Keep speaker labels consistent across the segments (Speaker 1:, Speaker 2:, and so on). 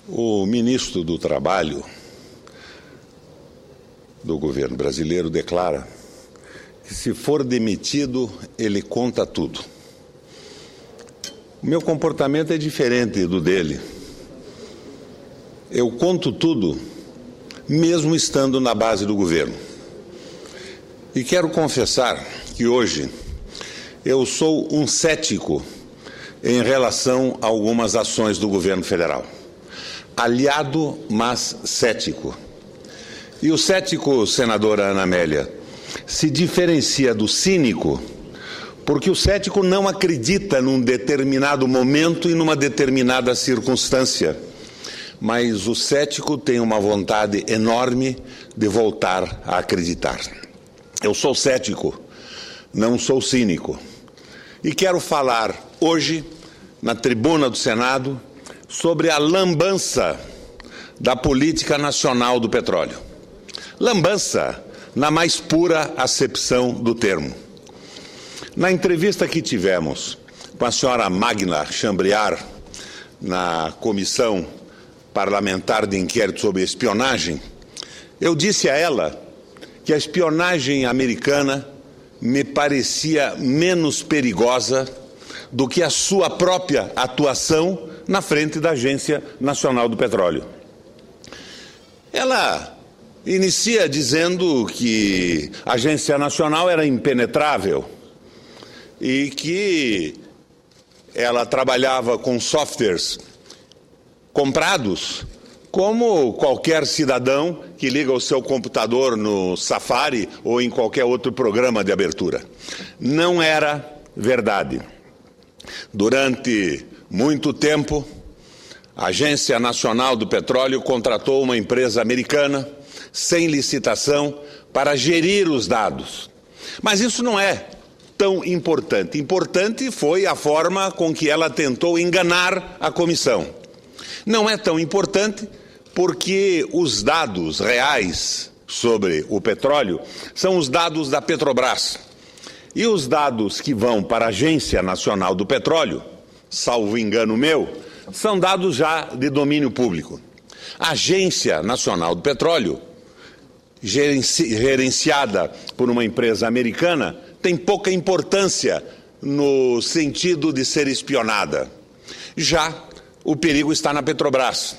Speaker 1: O ministro do Trabalho do governo brasileiro declara que, se for demitido, ele conta tudo. O meu comportamento é diferente do dele. Eu conto tudo, mesmo estando na base do governo. E quero confessar que hoje eu sou um cético em relação a algumas ações do governo federal. Aliado, mas cético. E o cético, senadora Ana Amélia, se diferencia do cínico porque o cético não acredita num determinado momento e numa determinada circunstância. Mas o cético tem uma vontade enorme de voltar a acreditar. Eu sou cético, não sou cínico. E quero falar hoje, na tribuna do Senado, sobre a lambança da política nacional do petróleo. Lambança, na mais pura acepção do termo. Na entrevista que tivemos com a senhora Magna Chambriard, na Comissão Parlamentar de Inquérito sobre Espionagem, eu disse a ela que a espionagem americana me parecia menos perigosa do que a sua própria atuação na frente da Agência Nacional do Petróleo. Ela inicia dizendo que a Agência Nacional era impenetrável e que ela trabalhava com softwares comprados como qualquer cidadão que liga o seu computador no Safari ou em qualquer outro programa de abertura. Não era verdade. Durante muito tempo, a Agência Nacional do Petróleo contratou uma empresa americana, sem licitação, para gerir os dados. Mas isso não é tão importante. Importante foi a forma com que ela tentou enganar a comissão. Não é tão importante porque os dados reais sobre o petróleo são os dados da Petrobras. E os dados que vão para a Agência Nacional do Petróleo, salvo engano meu, são dados já de domínio público. A Agência Nacional do Petróleo, gerenciada por uma empresa americana, tem pouca importância no sentido de ser espionada. Já o perigo está na Petrobras.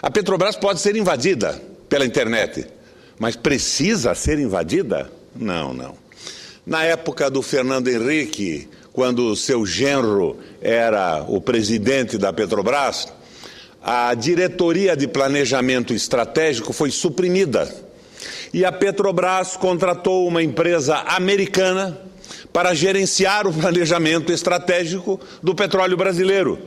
Speaker 1: A Petrobras pode ser invadida pela internet, mas precisa ser invadida? Não. Na época do Fernando Henrique, quando seu genro era o presidente da Petrobras, a diretoria de planejamento estratégico foi suprimida e a Petrobras contratou uma empresa americana para gerenciar o planejamento estratégico do petróleo brasileiro.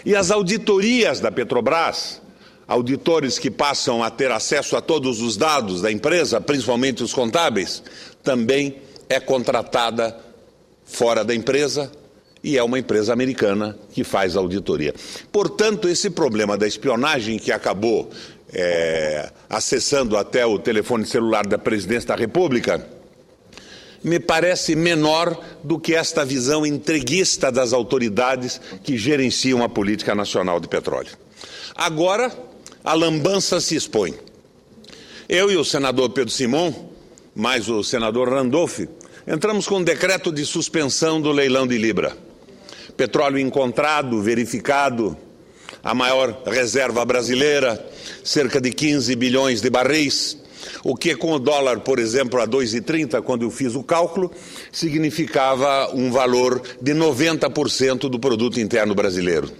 Speaker 1: E as auditorias da Petrobras, auditores que passam a ter acesso a todos os dados da empresa, principalmente os contábeis, também é contratada fora da empresa e é uma empresa americana que faz a auditoria. Portanto, esse problema da espionagem que acabou acessando até o telefone celular da Presidência da República me parece menor do que esta visão entreguista das autoridades que gerenciam a política nacional de petróleo. Agora, a lambança se expõe. Eu e o senador Pedro Simon, mais o senador Randolph, entramos com um decreto de suspensão do leilão de Libra. Petróleo encontrado, verificado, a maior reserva brasileira, cerca de 15 bilhões de barris, o que com o dólar, por exemplo, a 2,30, quando eu fiz o cálculo, significava um valor de 90% do produto interno brasileiro.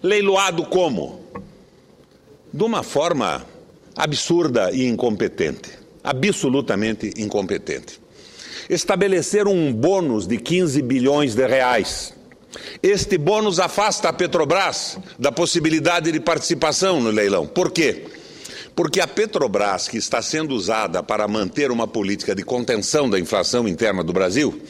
Speaker 1: Leiloado como? De uma forma absurda e incompetente, absolutamente incompetente. Estabeleceram um bônus de 15 bilhões de reais. Este bônus afasta a Petrobras da possibilidade de participação no leilão. Por quê? Porque a Petrobras, que está sendo usada para manter uma política de contenção da inflação interna do Brasil,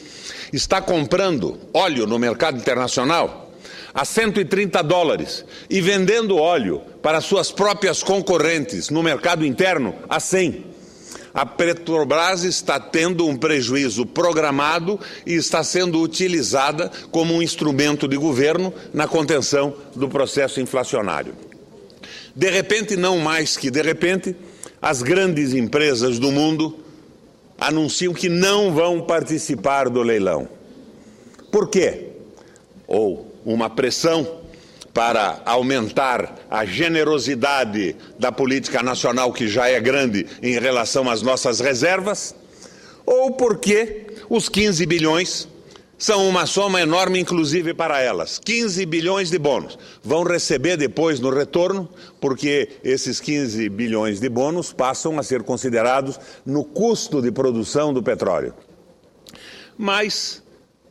Speaker 1: está comprando óleo no mercado internacional a $130 e vendendo óleo para suas próprias concorrentes no mercado interno a 100. A Petrobras está tendo um prejuízo programado e está sendo utilizada como um instrumento de governo na contenção do processo inflacionário. De repente, não mais que de repente, as grandes empresas do mundo anunciam que não vão participar do leilão. Por quê? Ou uma pressão para aumentar a generosidade da política nacional, que já é grande em relação às nossas reservas, ou porque os 15 bilhões são uma soma enorme, inclusive para elas. 15 bilhões de bônus. Vão receber depois no retorno, porque esses 15 bilhões de bônus passam a ser considerados no custo de produção do petróleo. Mais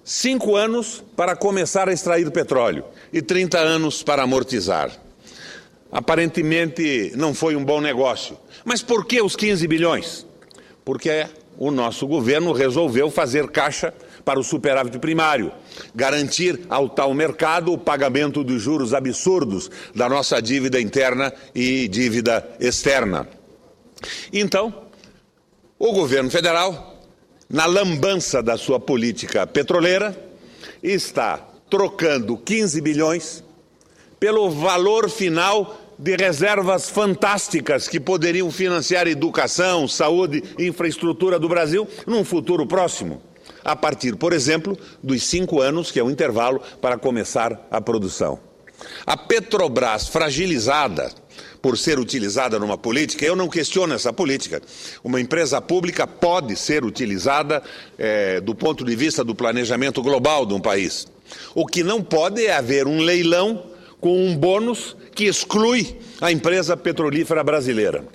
Speaker 1: 5 anos para começar a extrair petróleo e 30 anos para amortizar. Aparentemente não foi um bom negócio. Mas por que os 15 bilhões? Porque o nosso governo resolveu fazer caixa para o superávit primário, garantir ao tal mercado o pagamento dos juros absurdos da nossa dívida interna e dívida externa. Então, o governo federal, na lambança da sua política petroleira, está trocando 15 bilhões pelo valor final de reservas fantásticas que poderiam financiar educação, saúde e infraestrutura do Brasil num futuro próximo, a partir, por exemplo, dos 5 anos, que é o intervalo para começar a produção. A Petrobras, fragilizada por ser utilizada numa política, eu não questiono essa política. Uma empresa pública pode ser utilizada do ponto de vista do planejamento global de um país. O que não pode é haver um leilão com um bônus que exclui a empresa petrolífera brasileira.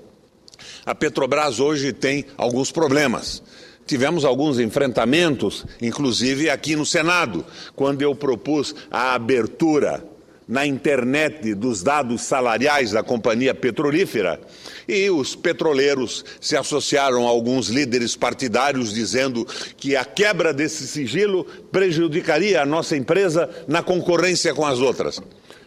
Speaker 1: A Petrobras hoje tem alguns problemas. Tivemos alguns enfrentamentos, inclusive aqui no Senado, quando eu propus a abertura na internet dos dados salariais da companhia petrolífera, e os petroleiros se associaram a alguns líderes partidários dizendo que a quebra desse sigilo prejudicaria a nossa empresa na concorrência com as outras.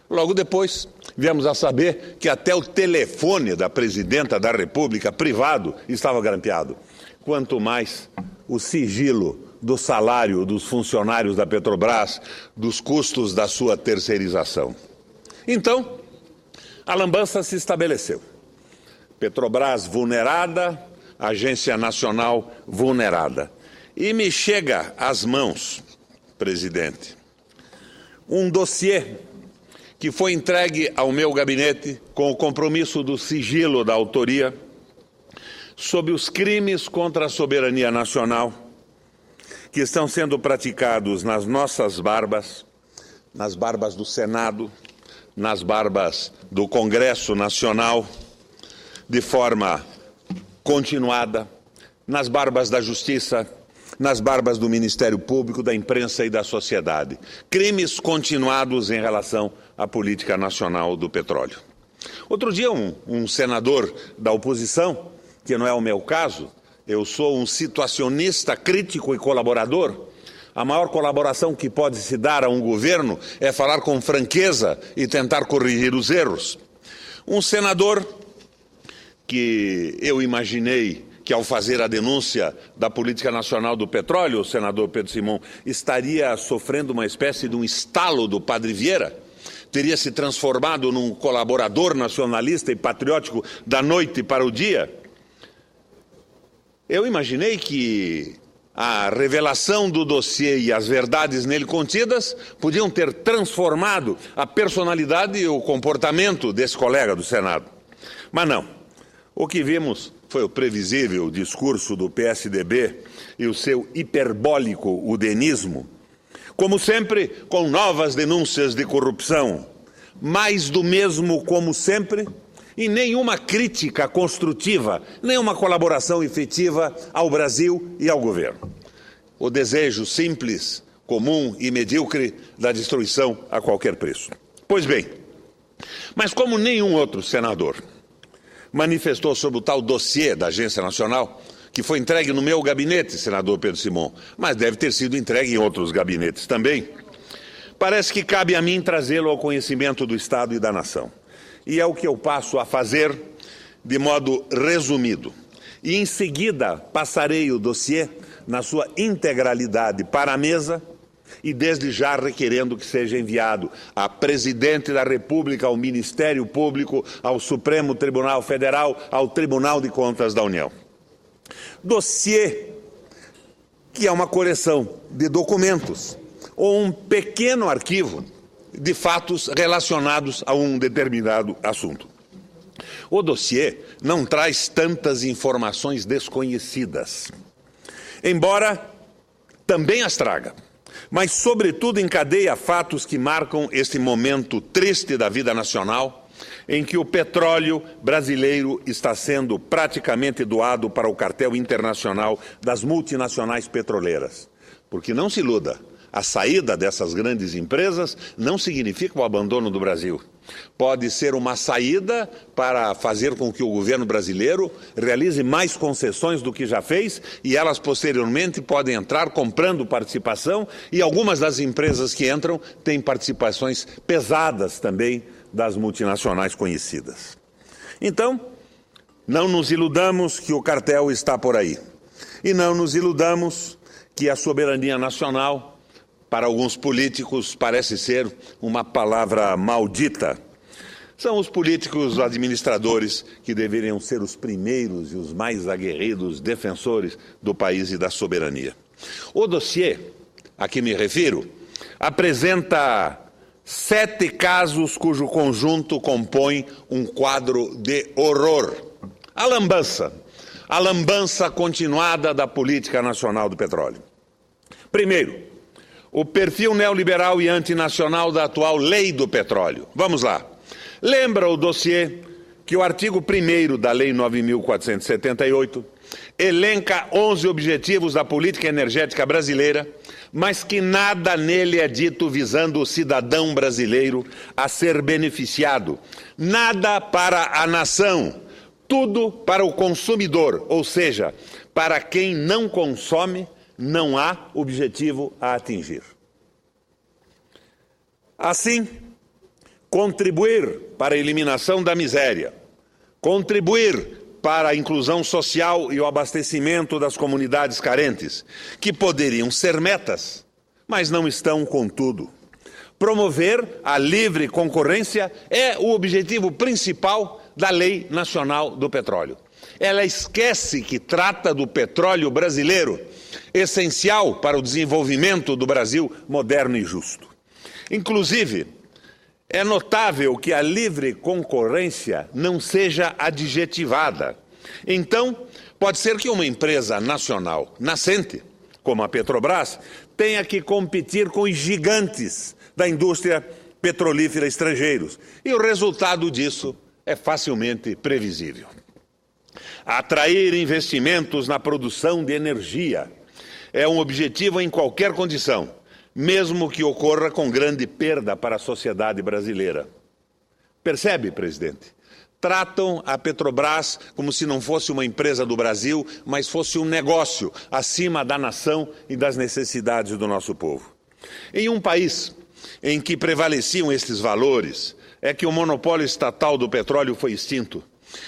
Speaker 1: Logo depois, viemos a saber que até o telefone da presidenta da República, privado, estava grampeado. Quanto mais o sigilo do salário dos funcionários da Petrobras, dos custos da sua terceirização. Então, a lambança se estabeleceu. Petrobras vulnerada, Agência Nacional vulnerada. E me chega às mãos, presidente, um dossiê que foi entregue ao meu gabinete com o compromisso do sigilo da autoria sobre os crimes contra a soberania nacional que estão sendo praticados nas nossas barbas, nas barbas do Senado, nas barbas do Congresso Nacional, de forma continuada, nas barbas da Justiça, nas barbas do Ministério Público, da imprensa e da sociedade. Crimes continuados em relação à política nacional do petróleo. Outro dia, um senador da oposição, que não é o meu caso, eu sou um situacionista crítico e colaborador. A maior colaboração que pode se dar a um governo é falar com franqueza e tentar corrigir os erros. Um senador que eu imaginei que, ao fazer a denúncia da política nacional do petróleo, o senador Pedro Simon estaria sofrendo uma espécie de um estalo do Padre Vieira, teria se transformado num colaborador nacionalista e patriótico da noite para o dia. Eu imaginei que a revelação do dossiê e as verdades nele contidas podiam ter transformado a personalidade e o comportamento desse colega do Senado. Mas não. O que vimos foi o previsível discurso do PSDB e o seu hiperbólico udenismo, como sempre, com novas denúncias de corrupção, mais do mesmo como sempre, e nenhuma crítica construtiva, nenhuma colaboração efetiva ao Brasil e ao governo. O desejo simples, comum e medíocre da destruição a qualquer preço. Pois bem, mas como nenhum outro senador manifestou sobre o tal dossiê da Agência Nacional, que foi entregue no meu gabinete, senador Pedro Simon, mas deve ter sido entregue em outros gabinetes também, parece que cabe a mim trazê-lo ao conhecimento do Estado e da nação. E é o que eu passo a fazer de modo resumido. E em seguida passarei o dossiê, na sua integralidade, para a mesa, e desde já requerendo que seja enviado a Presidente da República, ao Ministério Público, ao Supremo Tribunal Federal, ao Tribunal de Contas da União. Dossiê, que é uma coleção de documentos ou um pequeno arquivo de fatos relacionados a um determinado assunto. O dossiê não traz tantas informações desconhecidas, embora também as traga, mas, sobretudo, encadeia fatos que marcam este momento triste da vida nacional, em que o petróleo brasileiro está sendo praticamente doado para o cartel internacional das multinacionais petroleiras. Porque não se iluda, a saída dessas grandes empresas não significa o abandono do Brasil. Pode ser uma saída para fazer com que o governo brasileiro realize mais concessões do que já fez e elas posteriormente podem entrar comprando participação, e algumas das empresas que entram têm participações pesadas também das multinacionais conhecidas. Então, não nos iludamos que o cartel está por aí. E não nos iludamos que a soberania nacional, para alguns políticos, parece ser uma palavra maldita. São os políticos administradores que deveriam ser os primeiros e os mais aguerridos defensores do país e da soberania. O dossiê a que me refiro apresenta 7 casos cujo conjunto compõe um quadro de horror. A lambança continuada da política nacional do petróleo. Primeiro, o perfil neoliberal e antinacional da atual lei do petróleo. Vamos lá. Lembra o dossiê que o artigo 1º da Lei 9.478 elenca 11 objetivos da política energética brasileira, mas que nada nele é dito visando o cidadão brasileiro a ser beneficiado. Nada para a nação, tudo para o consumidor, ou seja, para quem não consome, não há objetivo a atingir. Assim, contribuir para a eliminação da miséria, contribuir para a inclusão social e o abastecimento das comunidades carentes, que poderiam ser metas, mas não estão, contudo. Promover a livre concorrência é o objetivo principal da Lei Nacional do Petróleo. Ela esquece que trata do petróleo brasileiro, essencial para o desenvolvimento do Brasil moderno e justo. Inclusive, é notável que a livre concorrência não seja adjetivada. Então, pode ser que uma empresa nacional nascente, como a Petrobras, tenha que competir com os gigantes da indústria petrolífera estrangeiros. E o resultado disso é facilmente previsível. Atrair investimentos na produção de energia é um objetivo em qualquer condição, mesmo que ocorra com grande perda para a sociedade brasileira. Percebe, presidente? Tratam a Petrobras como se não fosse uma empresa do Brasil, mas fosse um negócio acima da nação e das necessidades do nosso povo. Em um país em que prevaleciam estes valores, é que o monopólio estatal do petróleo foi extinto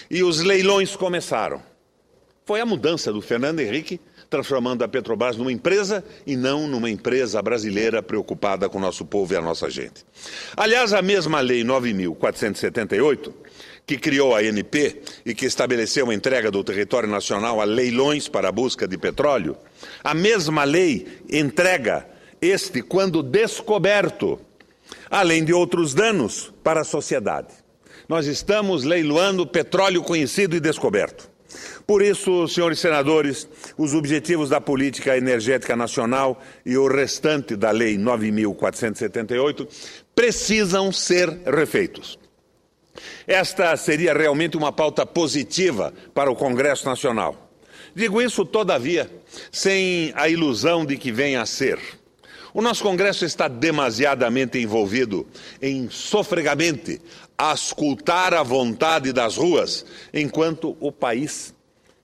Speaker 1: e os leilões começaram. Foi a mudança do Fernando Henrique, transformando a Petrobras numa empresa e não numa empresa brasileira preocupada com o nosso povo e a nossa gente. Aliás, a mesma Lei 9.478, que criou a ANP e que estabeleceu a entrega do território nacional a leilões para a busca de petróleo, a mesma lei entrega este quando descoberto, além de outros danos para a sociedade. Nós estamos leiloando petróleo conhecido e descoberto. Por isso, senhores senadores, os objetivos da política energética nacional e o restante da Lei 9.478 precisam ser refeitos. Esta seria realmente uma pauta positiva para o Congresso Nacional. Digo isso, todavia, sem a ilusão de que venha a ser. O nosso Congresso está demasiadamente envolvido em sofregamente auscultar a vontade das ruas, enquanto o país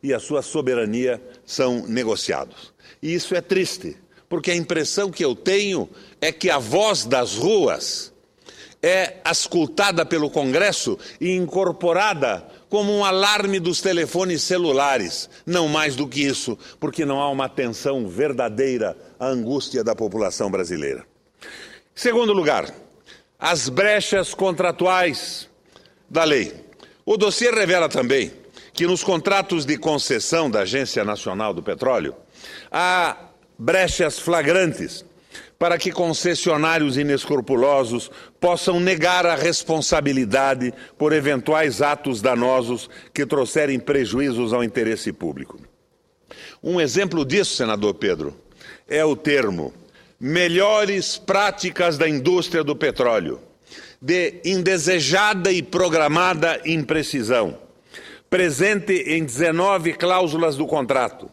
Speaker 1: e a sua soberania são negociados. E isso é triste, porque a impressão que eu tenho é que a voz das ruas é auscultada pelo Congresso e incorporada como um alarme dos telefones celulares. Não mais do que isso, porque não há uma atenção verdadeira a angústia da população brasileira. Em segundo lugar, as brechas contratuais da lei. O dossiê revela também que nos contratos de concessão da Agência Nacional do Petróleo há brechas flagrantes para que concessionários inescrupulosos possam negar a responsabilidade por eventuais atos danosos que trouxerem prejuízos ao interesse público. Um exemplo disso, senador Pedro, é o termo melhores práticas da indústria do petróleo, de indesejada e programada imprecisão, presente em 19 cláusulas do contrato,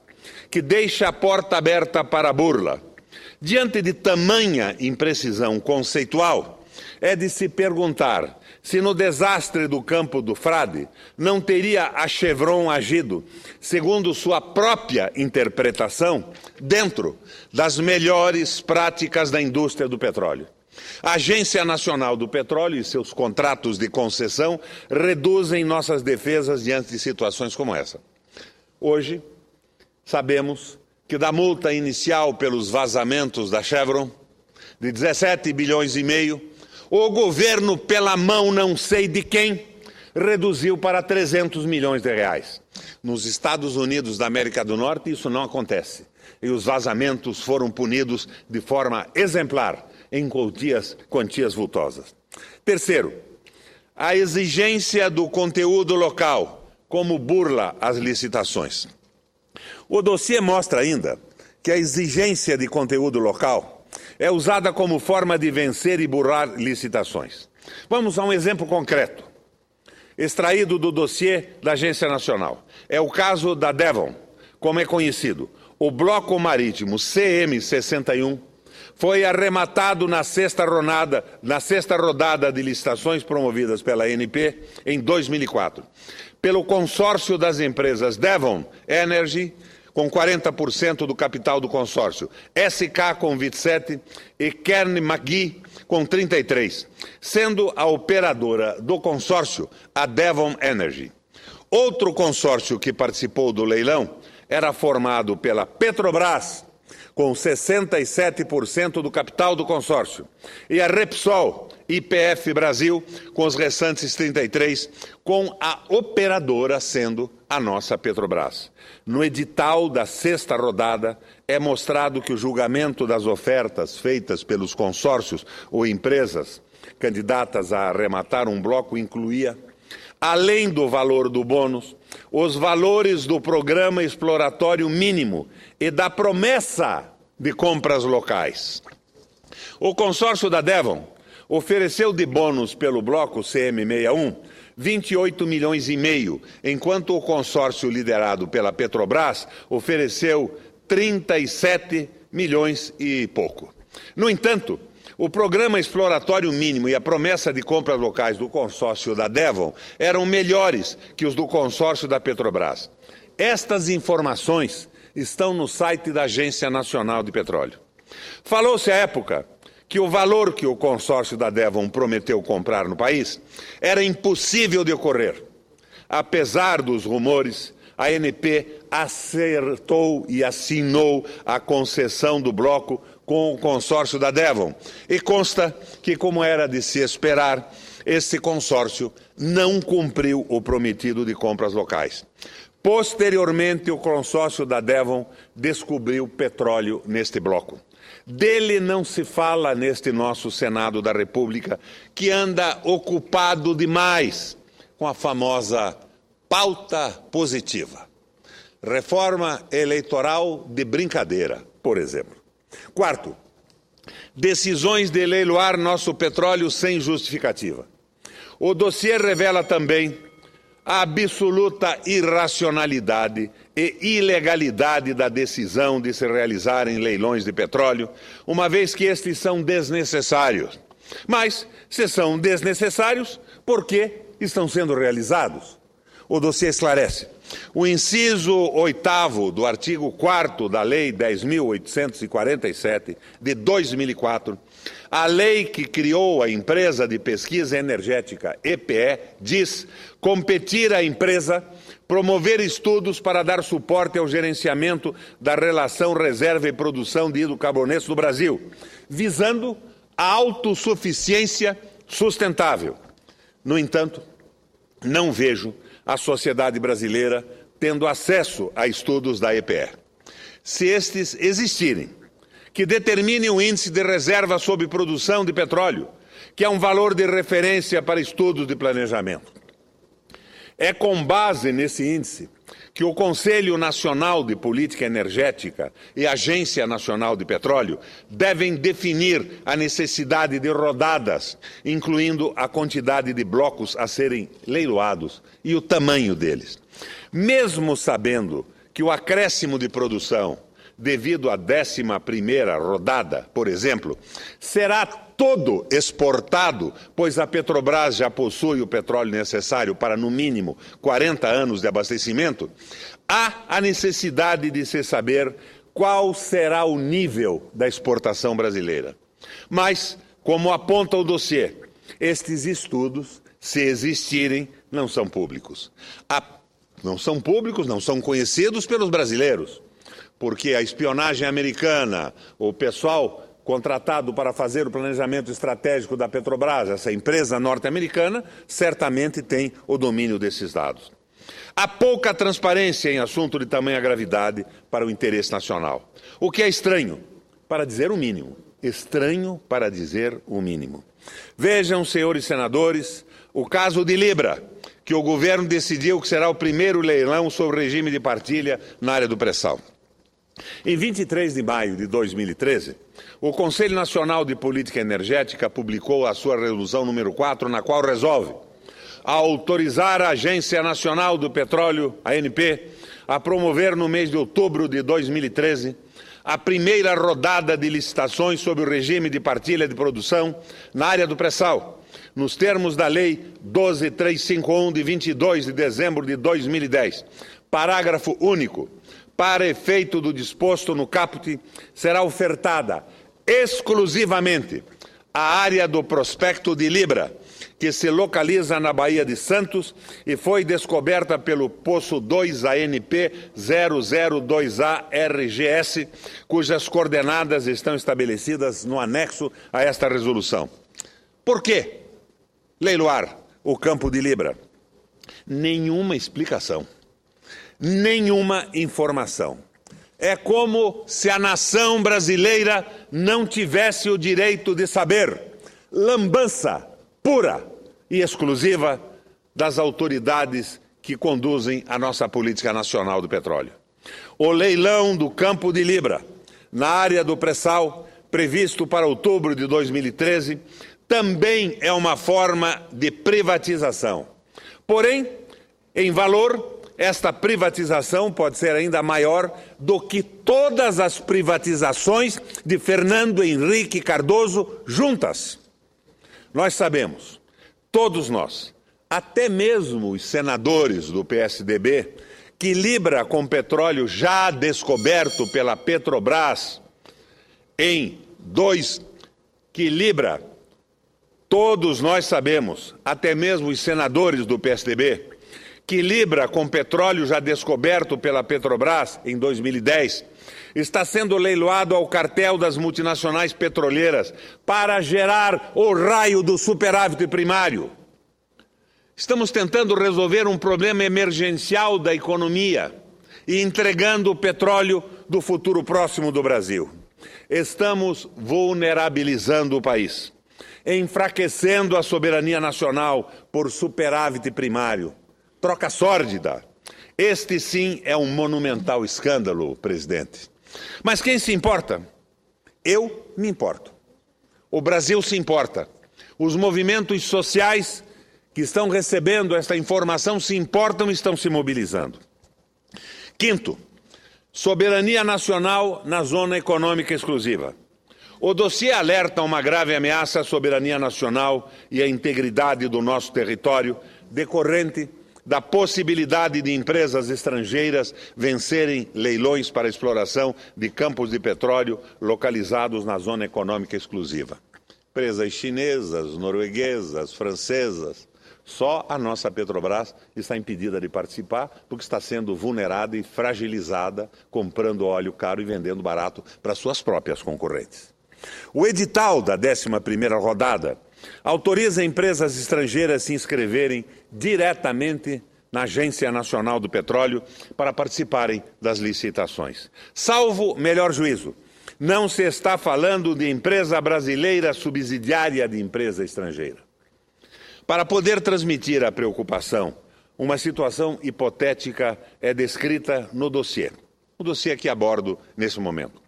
Speaker 1: que deixa a porta aberta para a burla. Diante de tamanha imprecisão conceitual, é de se perguntar se no desastre do campo do Frade não teria a Chevron agido, segundo sua própria interpretação, dentro das melhores práticas da indústria do petróleo. A Agência Nacional do Petróleo e seus contratos de concessão reduzem nossas defesas diante de situações como essa. Hoje, sabemos que da multa inicial pelos vazamentos da Chevron, de 17 bilhões e meio, o governo, pela mão não sei de quem, reduziu para 300 milhões de reais. Nos Estados Unidos da América do Norte, isso não acontece. E os vazamentos foram punidos de forma exemplar, em quantias vultosas. Terceiro, a exigência do conteúdo local, como burla às licitações. O dossiê mostra ainda que a exigência de conteúdo local é usada como forma de vencer e burlar licitações. Vamos a um exemplo concreto, extraído do dossiê da Agência Nacional. É o caso da Devon, como é conhecido. O bloco marítimo CM61 foi arrematado na sexta rodada de licitações promovidas pela ANP em 2004, pelo consórcio das empresas Devon Energy, com 40% do capital do consórcio, SK com 27% e Kern McGee com 33%, sendo a operadora do consórcio a Devon Energy. Outro consórcio que participou do leilão era formado pela Petrobras, com 67% do capital do consórcio, e a Repsol, YPF Brasil, com os restantes 33%, com a operadora sendo a nossa Petrobras. No edital da sexta rodada, é mostrado que o julgamento das ofertas feitas pelos consórcios ou empresas candidatas a arrematar um bloco incluía, além do valor do bônus, os valores do programa exploratório mínimo e da promessa de compras locais. O consórcio da Devon ofereceu de bônus pelo bloco CM61 28 milhões e meio, enquanto o consórcio liderado pela Petrobras ofereceu 37 milhões e pouco. No entanto, o programa exploratório mínimo e a promessa de compras locais do consórcio da Devon eram melhores que os do consórcio da Petrobras. Estas informações estão no site da Agência Nacional de Petróleo. Falou-se à época que o valor que o consórcio da Devon prometeu comprar no país era impossível de ocorrer. Apesar dos rumores, a ANP acertou e assinou a concessão do bloco com o consórcio da Devon. E consta que, como era de se esperar, esse consórcio não cumpriu o prometido de compras locais. Posteriormente, o consórcio da Devon descobriu petróleo neste bloco. Dele não se fala neste nosso Senado da República, que anda ocupado demais com a famosa pauta positiva. Reforma eleitoral de brincadeira, por exemplo. Quarto, decisões de leiloar nosso petróleo sem justificativa. O dossiê revela também a absoluta irracionalidade e ilegalidade da decisão de se realizarem leilões de petróleo, uma vez que estes são desnecessários. Mas, se são desnecessários, por que estão sendo realizados? O dossiê esclarece. O inciso 8º do artigo 4º da Lei 10.847, de 2004, a lei que criou a Empresa de Pesquisa Energética, EPE, diz competir à empresa promover estudos para dar suporte ao gerenciamento da relação reserva e produção de hidrocarbonetos no Brasil, visando a autossuficiência sustentável. No entanto, não vejo a sociedade brasileira tendo acesso a estudos da EPE. Se estes existirem, que determinem o índice de reserva sob produção de petróleo, que é um valor de referência para estudos de planejamento. É com base nesse índice que o Conselho Nacional de Política Energética e a Agência Nacional de Petróleo devem definir a necessidade de rodadas, incluindo a quantidade de blocos a serem leiloados e o tamanho deles. Mesmo sabendo que o acréscimo de produção, devido à 11ª rodada, por exemplo, será todo exportado, pois a Petrobras já possui o petróleo necessário para, no mínimo, 40 anos de abastecimento, há a necessidade de se saber qual será o nível da exportação brasileira. Mas, como aponta o dossiê, estes estudos, se existirem, não são públicos. Não são conhecidos pelos brasileiros, porque a espionagem americana, o pessoal contratado para fazer o planejamento estratégico da Petrobras, essa empresa norte-americana, certamente tem o domínio desses dados. Há pouca transparência em assunto de tamanha gravidade para o interesse nacional, o que é estranho, para dizer o mínimo. Estranho para dizer o mínimo. Vejam, senhores senadores, o caso de Libra, que o governo decidiu que será o primeiro leilão sobre regime de partilha na área do pré-sal. Em 23 de maio de 2013, o Conselho Nacional de Política Energética publicou a sua resolução número 4, na qual resolve autorizar a Agência Nacional do Petróleo, ANP, a promover no mês de outubro de 2013 a primeira rodada de licitações sobre o regime de partilha de produção na área do pré-sal, nos termos da Lei 12.351, de 22 de dezembro de 2010, parágrafo único. Para efeito do disposto no caput, será ofertada exclusivamente a área do prospecto de Libra, que se localiza na Baía de Santos e foi descoberta pelo Poço 2 ANP 002A-RGS, cujas coordenadas estão estabelecidas no anexo a esta resolução. Por que leiloar o campo de Libra? Nenhuma explicação. Nenhuma informação. É como se a nação brasileira não tivesse o direito de saber. Lambança pura e exclusiva das autoridades que conduzem a nossa política nacional do petróleo. O leilão do campo de Libra, na área do pré-sal, previsto para outubro de 2013, também é uma forma de privatização. Porém, em valor, esta privatização pode ser ainda maior do que todas as privatizações de Fernando Henrique Cardoso juntas. Nós sabemos, todos nós, até mesmo os senadores do PSDB, que Libra com petróleo já descoberto pela Petrobras todos nós sabemos, até mesmo os senadores do PSDB, que Libra, com petróleo já descoberto pela Petrobras em 2010, está sendo leiloado ao cartel das multinacionais petroleiras para gerar o raio do superávit primário. Estamos tentando resolver um problema emergencial da economia e entregando o petróleo do futuro próximo do Brasil. Estamos vulnerabilizando o país, enfraquecendo a soberania nacional por superávit primário. Troca sórdida. Este sim é um monumental escândalo, presidente. Mas quem se importa? Eu me importo. O Brasil se importa. Os movimentos sociais que estão recebendo esta informação se importam e estão se mobilizando. Quinto, soberania nacional na zona econômica exclusiva. O dossiê alerta uma grave ameaça à soberania nacional e à integridade do nosso território, decorrente da possibilidade de empresas estrangeiras vencerem leilões para exploração de campos de petróleo localizados na zona econômica exclusiva. Empresas chinesas, norueguesas, francesas, Só a nossa Petrobras está impedida de participar porque está sendo vulnerada e fragilizada, comprando óleo caro e vendendo barato para suas próprias concorrentes. O edital da 11ª rodada autoriza empresas estrangeiras a se inscreverem diretamente na Agência Nacional do Petróleo para participarem das licitações. Salvo melhor juízo, não se está falando de empresa brasileira subsidiária de empresa estrangeira. Para poder transmitir a preocupação, uma situação hipotética é descrita no dossiê, o dossiê que abordo nesse momento.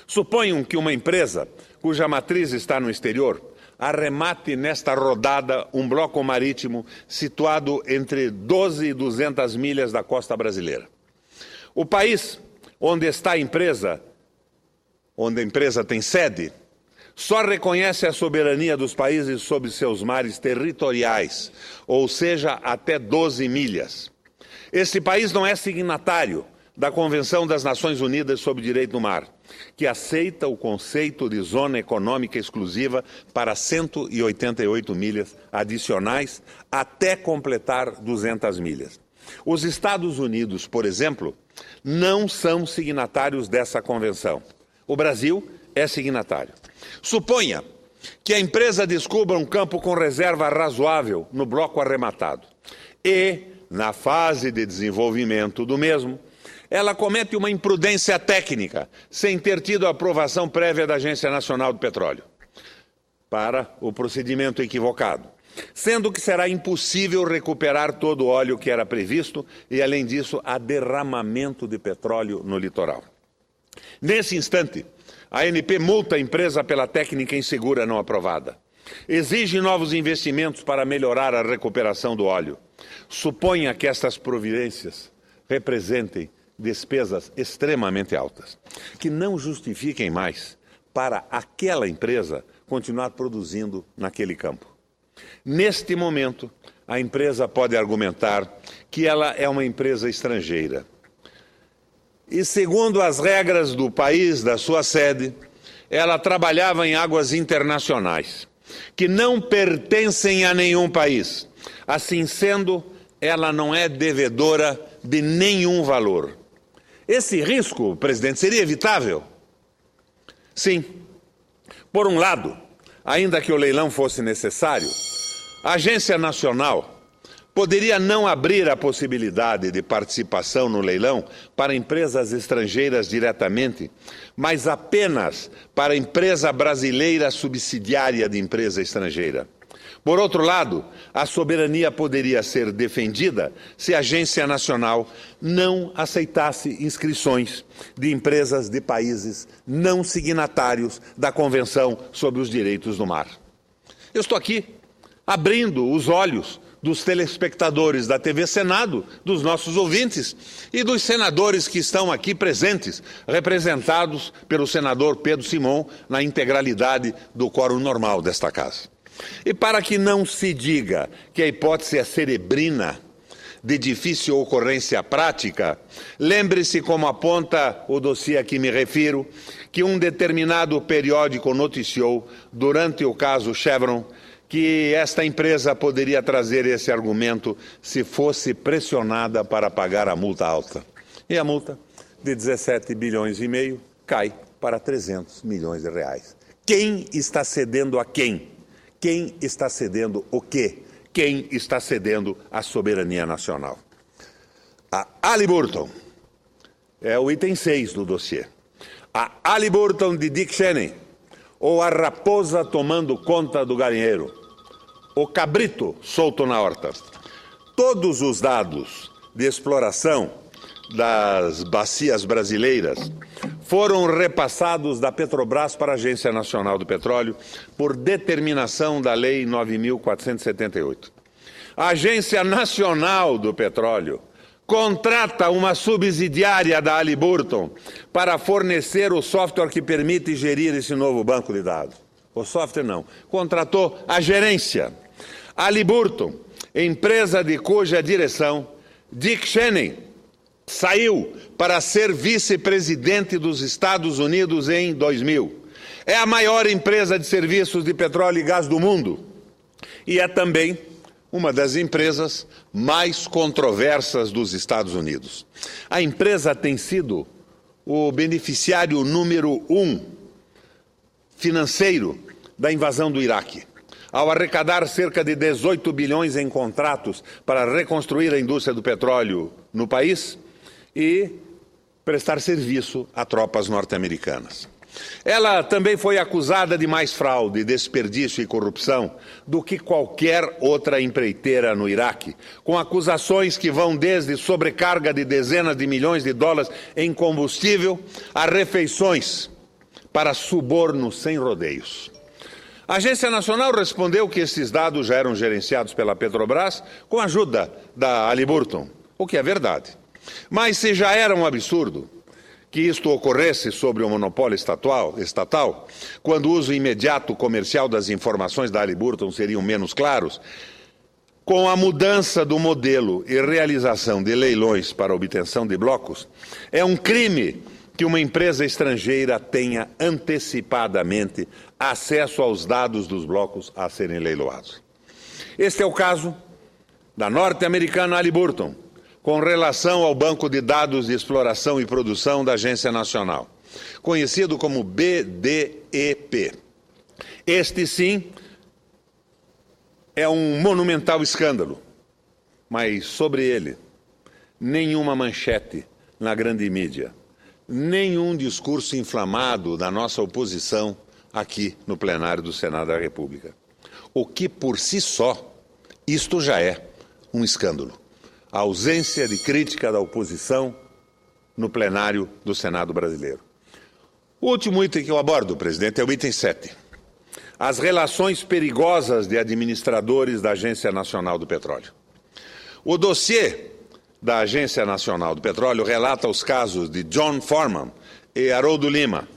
Speaker 1: Suponham que uma empresa cuja matriz está no exterior arremate nesta rodada um bloco marítimo situado entre 12 e 200 milhas da costa brasileira. O país onde a empresa tem sede, só reconhece a soberania dos países sobre seus mares territoriais, ou seja, até 12 milhas. Esse país não é signatário da Convenção das Nações Unidas sobre o Direito do Mar, que aceita o conceito de zona econômica exclusiva para 188 milhas adicionais até completar 200 milhas. Os Estados Unidos, por exemplo, não são signatários dessa convenção. O Brasil é signatário. Suponha que a empresa descubra um campo com reserva razoável no bloco arrematado e, na fase de desenvolvimento do mesmo, ela comete uma imprudência técnica sem ter tido a aprovação prévia da Agência Nacional do Petróleo para o procedimento equivocado, sendo que será impossível recuperar todo o óleo que era previsto e, além disso, há derramamento de petróleo no litoral. Nesse instante, a ANP multa a empresa pela técnica insegura não aprovada. Exige novos investimentos para melhorar a recuperação do óleo. Suponha que estas providências representem despesas extremamente altas, que não justifiquem mais para aquela empresa continuar produzindo naquele campo. Neste momento, a empresa pode argumentar que ela é uma empresa estrangeira. E, segundo as regras do país da sua sede, ela trabalhava em águas internacionais, que não pertencem a nenhum país. Assim sendo, ela não é devedora de nenhum valor. Esse risco, presidente, seria evitável? Sim. Por um lado, ainda que o leilão fosse necessário, a Agência Nacional poderia não abrir a possibilidade de participação no leilão para empresas estrangeiras diretamente, mas apenas para empresa brasileira subsidiária de empresa estrangeira. Por outro lado, a soberania poderia ser defendida se a Agência Nacional não aceitasse inscrições de empresas de países não signatários da Convenção sobre os Direitos do Mar. Eu estou aqui abrindo os olhos dos telespectadores da TV Senado, dos nossos ouvintes e dos senadores que estão aqui presentes, representados pelo senador Pedro Simon na integralidade do quórum normal desta casa. E para que não se diga que a hipótese é cerebrina, de difícil ocorrência prática, lembre-se, como aponta o dossiê a que me refiro, que um determinado periódico noticiou, durante o caso Chevron, que esta empresa poderia trazer esse argumento se fosse pressionada para pagar a multa alta. E a multa, de 17 bilhões e meio, cai para 300 milhões de reais. Quem está cedendo a quem? Quem está cedendo o quê? Quem está cedendo a soberania nacional? A Halliburton é o item 6 do dossiê. A Halliburton de Dick Cheney, ou a raposa tomando conta do galinheiro, o cabrito solto na horta. Todos os dados de exploração das bacias brasileiras foram repassados da Petrobras para a Agência Nacional do Petróleo por determinação da Lei 9.478. A Agência Nacional do Petróleo contrata uma subsidiária da Halliburton para fornecer o software que permite gerir esse novo banco de dados. O software não. Contratou a gerência. A Halliburton, empresa de cuja direção Dick Cheney saiu para ser vice-presidente dos Estados Unidos em 2000. É a maior empresa de serviços de petróleo e gás do mundo. E é também uma das empresas mais controversas dos Estados Unidos. A empresa tem sido o beneficiário número 1 financeiro da invasão do Iraque, ao arrecadar cerca de 18 bilhões em contratos para reconstruir a indústria do petróleo no país e prestar serviço a tropas norte-americanas. Ela também foi acusada de mais fraude, desperdício e corrupção do que qualquer outra empreiteira no Iraque, com acusações que vão desde sobrecarga de dezenas de milhões de dólares em combustível a refeições para suborno sem rodeios. A Agência Nacional respondeu que esses dados já eram gerenciados pela Petrobras com a ajuda da Halliburton, o que é verdade. Mas se já era um absurdo que isto ocorresse sobre o monopólio estatal, quando o uso imediato comercial das informações da Halliburton seriam menos claros, com a mudança do modelo e realização de leilões para obtenção de blocos, é um crime que uma empresa estrangeira tenha antecipadamente acesso aos dados dos blocos a serem leiloados. Este é o caso da norte-americana Halliburton, com relação ao Banco de Dados de Exploração e Produção da Agência Nacional, conhecido como BDP. Este, sim, é um monumental escândalo, mas sobre ele, nenhuma manchete na grande mídia, nenhum discurso inflamado da nossa oposição aqui no plenário do Senado da República. O que, por si só, isto já é um escândalo. A ausência de crítica da oposição no plenário do Senado brasileiro. O último item que eu abordo, presidente, é o item 7. As relações perigosas de administradores da Agência Nacional do Petróleo. O dossiê da Agência Nacional do Petróleo relata os casos de John Foreman e Haroldo Lima,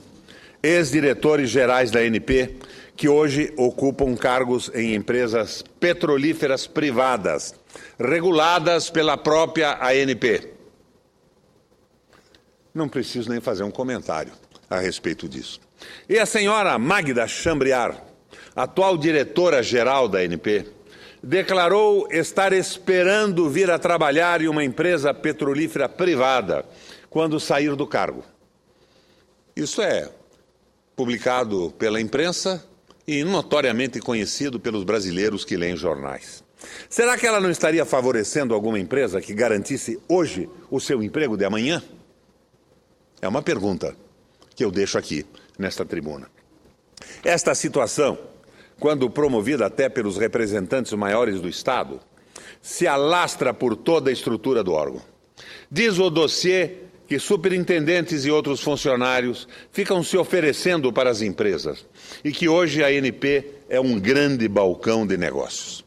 Speaker 1: ex-diretores gerais da ANP, que hoje ocupam cargos em empresas petrolíferas privadas, reguladas pela própria ANP. Não preciso nem fazer um comentário a respeito disso. E a senhora Magda Chambriard, atual diretora-geral da ANP, declarou estar esperando vir a trabalhar em uma empresa petrolífera privada quando sair do cargo. Isso é publicado pela imprensa e notoriamente conhecido pelos brasileiros que leem jornais. Será que ela não estaria favorecendo alguma empresa que garantisse hoje o seu emprego de amanhã? É uma pergunta que eu deixo aqui, nesta tribuna. Esta situação, quando promovida até pelos representantes maiores do Estado, se alastra por toda a estrutura do órgão. Diz o dossiê que superintendentes e outros funcionários ficam se oferecendo para as empresas e que hoje a ANP é um grande balcão de negócios.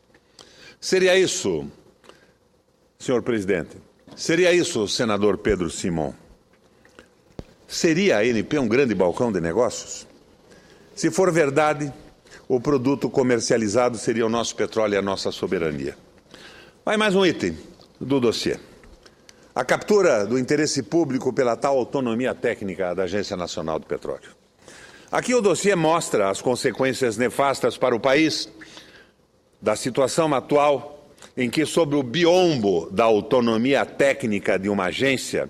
Speaker 1: Seria isso, senhor presidente, seria isso, senador Pedro Simon? Seria a ANP um grande balcão de negócios? Se for verdade, o produto comercializado seria o nosso petróleo e a nossa soberania. Vai mais um item do dossiê. A captura do interesse público pela tal autonomia técnica da Agência Nacional do Petróleo. Aqui o dossiê mostra as consequências nefastas para o país da situação atual em que, sob o biombo da autonomia técnica de uma agência,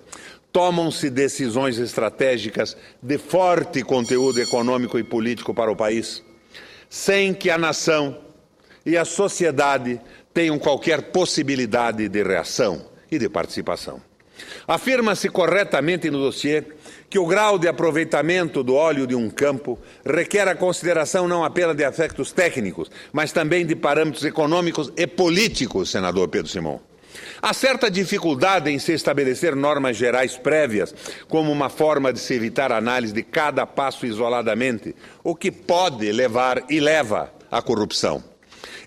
Speaker 1: tomam-se decisões estratégicas de forte conteúdo econômico e político para o país, sem que a nação e a sociedade tenham qualquer possibilidade de reação e de participação. Afirma-se corretamente no dossiê que o grau de aproveitamento do óleo de um campo requer a consideração não apenas de aspectos técnicos, mas também de parâmetros econômicos e políticos, senador Pedro Simon. Há certa dificuldade em se estabelecer normas gerais prévias como uma forma de se evitar a análise de cada passo isoladamente, o que pode levar e leva à corrupção.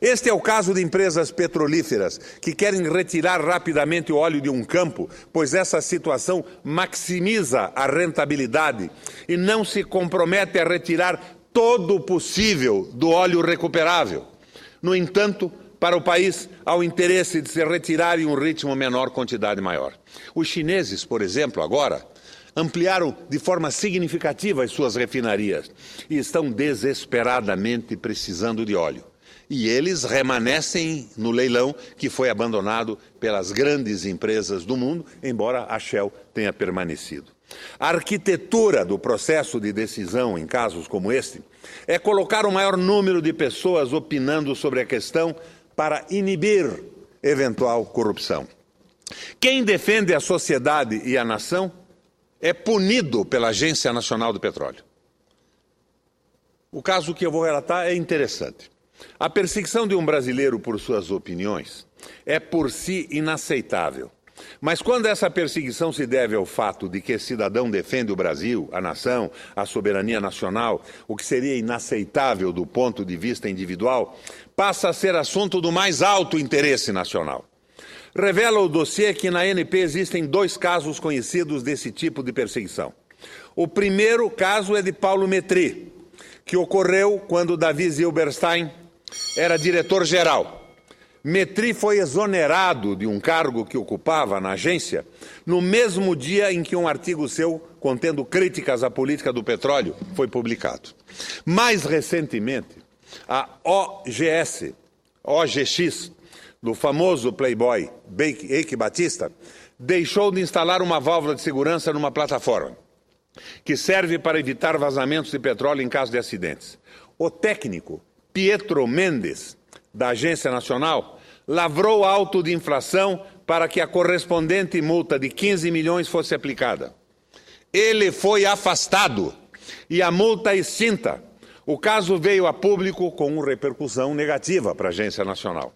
Speaker 1: Este é o caso de empresas petrolíferas que querem retirar rapidamente o óleo de um campo, pois essa situação maximiza a rentabilidade e não se compromete a retirar todo o possível do óleo recuperável. No entanto, para o país, há o interesse de se retirar em um ritmo menor, quantidade maior. Os chineses, por exemplo, agora, ampliaram de forma significativa as suas refinarias e estão desesperadamente precisando de óleo. e eles remanescem no leilão que foi abandonado pelas grandes empresas do mundo, embora a Shell tenha permanecido. A arquitetura do processo de decisão em casos como este é colocar o maior número de pessoas opinando sobre a questão para inibir eventual corrupção. Quem defende a sociedade e a nação é punido pela Agência Nacional do Petróleo. O caso que eu vou relatar é interessante. A perseguição de um brasileiro por suas opiniões é por si inaceitável. Mas quando essa perseguição se deve ao fato de que esse cidadão defende o Brasil, a nação, a soberania nacional, o que seria inaceitável do ponto de vista individual, passa a ser assunto do mais alto interesse nacional. Revela o dossiê que na ANP existem 2 casos conhecidos desse tipo de perseguição. O primeiro caso é de Paulo Metri, que ocorreu quando Davi Zilberstein era diretor-geral. Metri foi exonerado de um cargo que ocupava na agência no mesmo dia em que um artigo seu, contendo críticas à política do petróleo, foi publicado. Mais recentemente, a OGX, do famoso playboy Eike Batista, deixou de instalar uma válvula de segurança numa plataforma, que serve para evitar vazamentos de petróleo em caso de acidentes. O técnico Pietro Mendes, da Agência Nacional, lavrou auto de infração para que a correspondente multa de 15 milhões fosse aplicada. Ele foi afastado e a multa extinta. O caso veio a público com uma repercussão negativa para a Agência Nacional.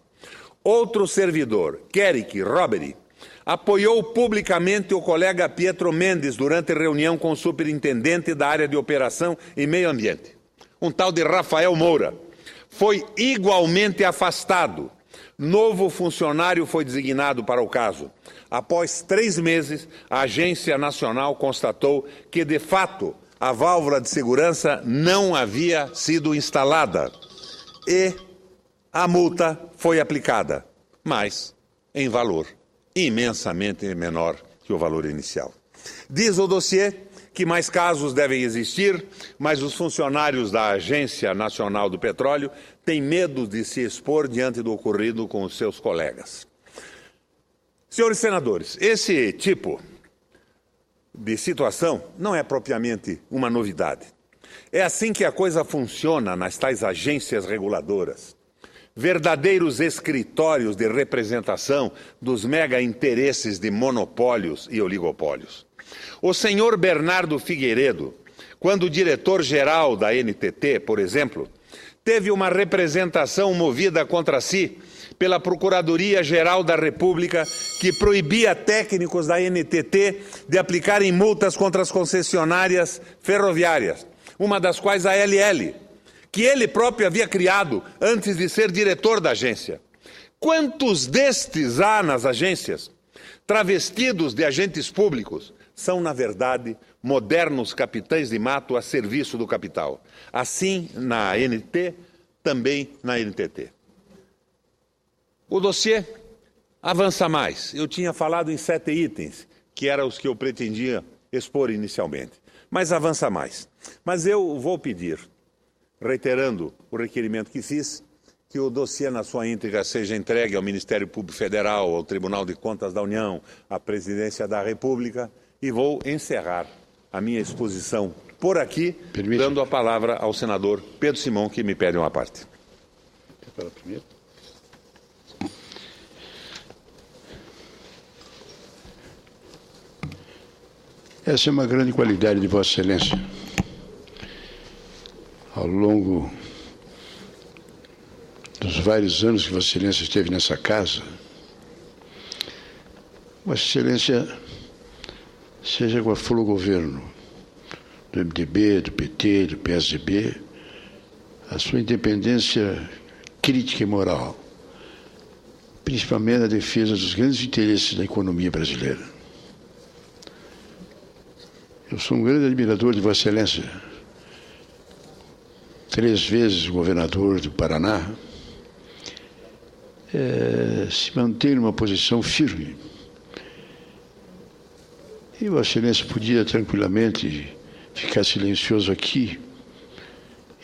Speaker 1: Outro servidor, Kerik Roberi, apoiou publicamente o colega Pietro Mendes durante reunião com o superintendente da área de operação e meio ambiente, um tal de Rafael Moura. Foi igualmente afastado. Novo funcionário foi designado para o caso. Após 3 meses, a Agência Nacional constatou que, de fato, a válvula de segurança não havia sido instalada e a multa foi aplicada, mas em valor imensamente menor que o valor inicial. Diz o dossiê que mais casos devem existir, mas os funcionários da Agência Nacional do Petróleo têm medo de se expor diante do ocorrido com os seus colegas. Senhores senadores, esse tipo de situação não é propriamente uma novidade. É assim que a coisa funciona nas tais agências reguladoras. Verdadeiros escritórios de representação dos mega-interesses de monopólios e oligopólios. O senhor Bernardo Figueiredo, quando diretor-geral da NTT, por exemplo, teve uma representação movida contra si pela Procuradoria-Geral da República, que proibia técnicos da NTT de aplicarem multas contra as concessionárias ferroviárias, uma das quais a LL, que ele próprio havia criado antes de ser diretor da agência. Quantos destes há nas agências, travestidos de agentes públicos, são, na verdade, modernos capitães de mato a serviço do capital. Assim, na ANT, também na NTT. O dossiê avança mais. Eu tinha falado em 7 itens, que eram os que eu pretendia expor inicialmente. Mas avança mais. Mas eu vou pedir, reiterando o requerimento que fiz, que o dossiê na sua íntegra seja entregue ao Ministério Público Federal, ao Tribunal de Contas da União, à Presidência da República, e vou encerrar a minha exposição por aqui, dando a palavra ao senador Pedro Simão, que me pede uma parte.
Speaker 2: Essa é uma grande qualidade de Vossa Excelência. Ao longo dos vários anos que Vossa Excelência esteve nessa casa, Vossa Excelência, seja qual for o governo, do MDB, do PT, do PSDB, a sua independência crítica e moral, principalmente na defesa dos grandes interesses da economia brasileira. Eu sou um grande admirador de Vossa Excelência, 3 vezes governador do Paraná, se mantém numa posição firme. E Vossa Excelência podia tranquilamente ficar silencioso aqui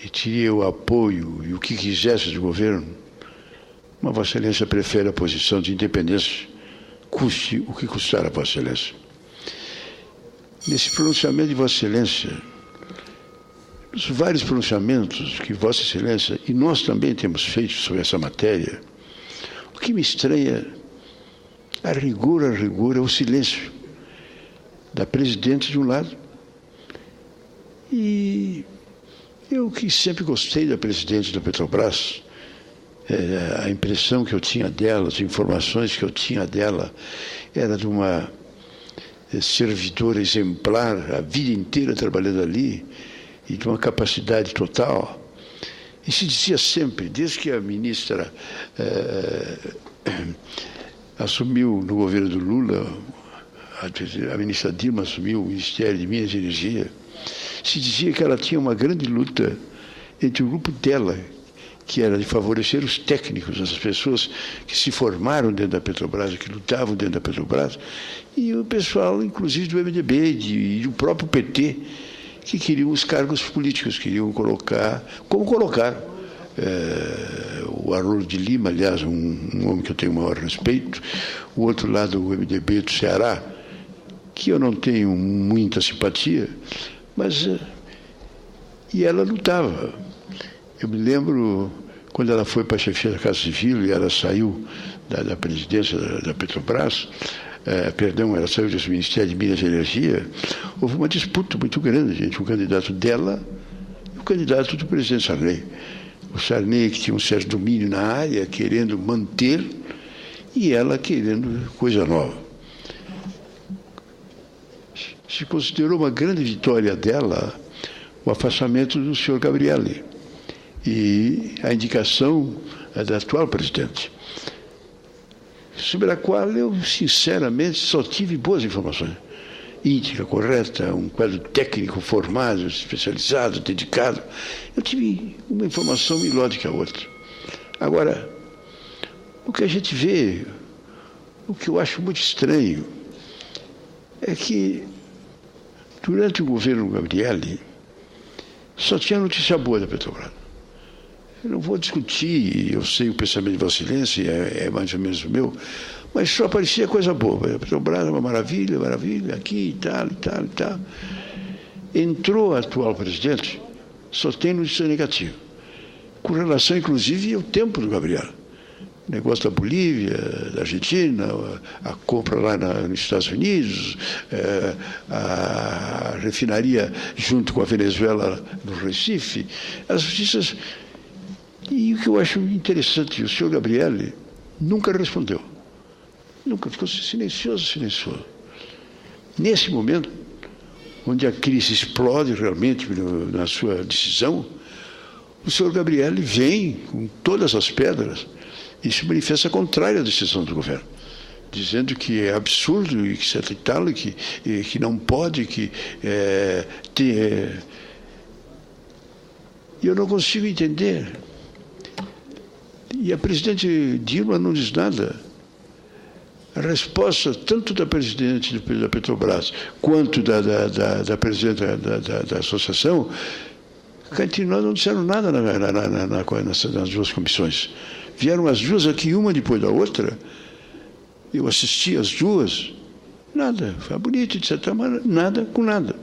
Speaker 2: e teria o apoio e o que quisesse do governo Mas Vossa Excelência prefere a posição de independência, custe o que custar a Vossa Excelência. Nesse pronunciamento de Vossa Excelência, os vários pronunciamentos que Vossa Excelência e nós também temos feito sobre essa matéria, o que me estranha, a rigor, é o silêncio da presidente de um lado. E eu que sempre gostei da presidente da Petrobras, a impressão que eu tinha dela, as informações que eu tinha dela, era de uma servidora exemplar, a vida inteira trabalhando ali, e de uma capacidade total. E se dizia sempre, desde que a ministra assumiu no governo do Lula, a ministra Dilma assumiu o Ministério de Minas e Energia, se dizia que ela tinha uma grande luta entre o grupo dela, que era de favorecer os técnicos, as pessoas que se formaram dentro da Petrobras, que lutavam dentro da Petrobras, e o pessoal, inclusive, do MDB e do próprio PT, que queriam os cargos políticos, queriam colocar, como colocaram. O Haroldo de Lima, aliás, um homem que eu tenho o maior respeito, o outro lado, o MDB do Ceará, que eu não tenho muita simpatia, mas... E ela lutava. Eu me lembro, quando ela foi para a chefia da Casa Civil e ela saiu da presidência da Petrobras, ela saiu do Ministério de Minas e Energia, houve uma disputa muito grande entre o candidato dela e o candidato do presidente Sarney. O Sarney, que tinha um certo domínio na área, querendo manter, e ela querendo coisa nova. Se considerou uma grande vitória dela o afastamento do senhor Gabrielli e a indicação da atual presidente, sobre a qual eu, sinceramente, só tive boas informações. Íntegra, correta, um quadro técnico formado, especializado, dedicado. Eu tive uma informação melhor do que a outra. Agora, o que a gente vê, o que eu acho muito estranho, é que, durante o governo Gabrielli, só tinha notícia boa da Petrobras. Eu não vou discutir, eu sei o pensamento de Vossa Excelência, é mais ou menos o meu, mas só aparecia coisa boa. A Petrobras é uma maravilha, aqui e tal, e tal, e tal. Entrou a atual presidente, só tem notícia negativa. Com relação, inclusive, ao tempo do Gabriel. O negócio da Bolívia, da Argentina, a compra lá nos Estados Unidos, a refinaria junto com a Venezuela no Recife, as notícias... E o que eu acho interessante, o senhor Gabrielli nunca respondeu. Nunca, ficou silencioso. Nesse momento, onde a crise explode realmente na sua decisão, o senhor Gabrielli vem com todas as pedras e se manifesta contrário à decisão do governo, dizendo que é absurdo e que que não pode, ter... E eu não consigo entender. E a presidente Dilma não diz nada. A resposta, tanto da presidente da Petrobras, quanto da presidente da associação, continuam, não disseram nada nas duas comissões. Vieram as duas aqui, uma depois da outra. Eu assisti as duas. Nada. Foi bonito, etc. Mas nada com nada.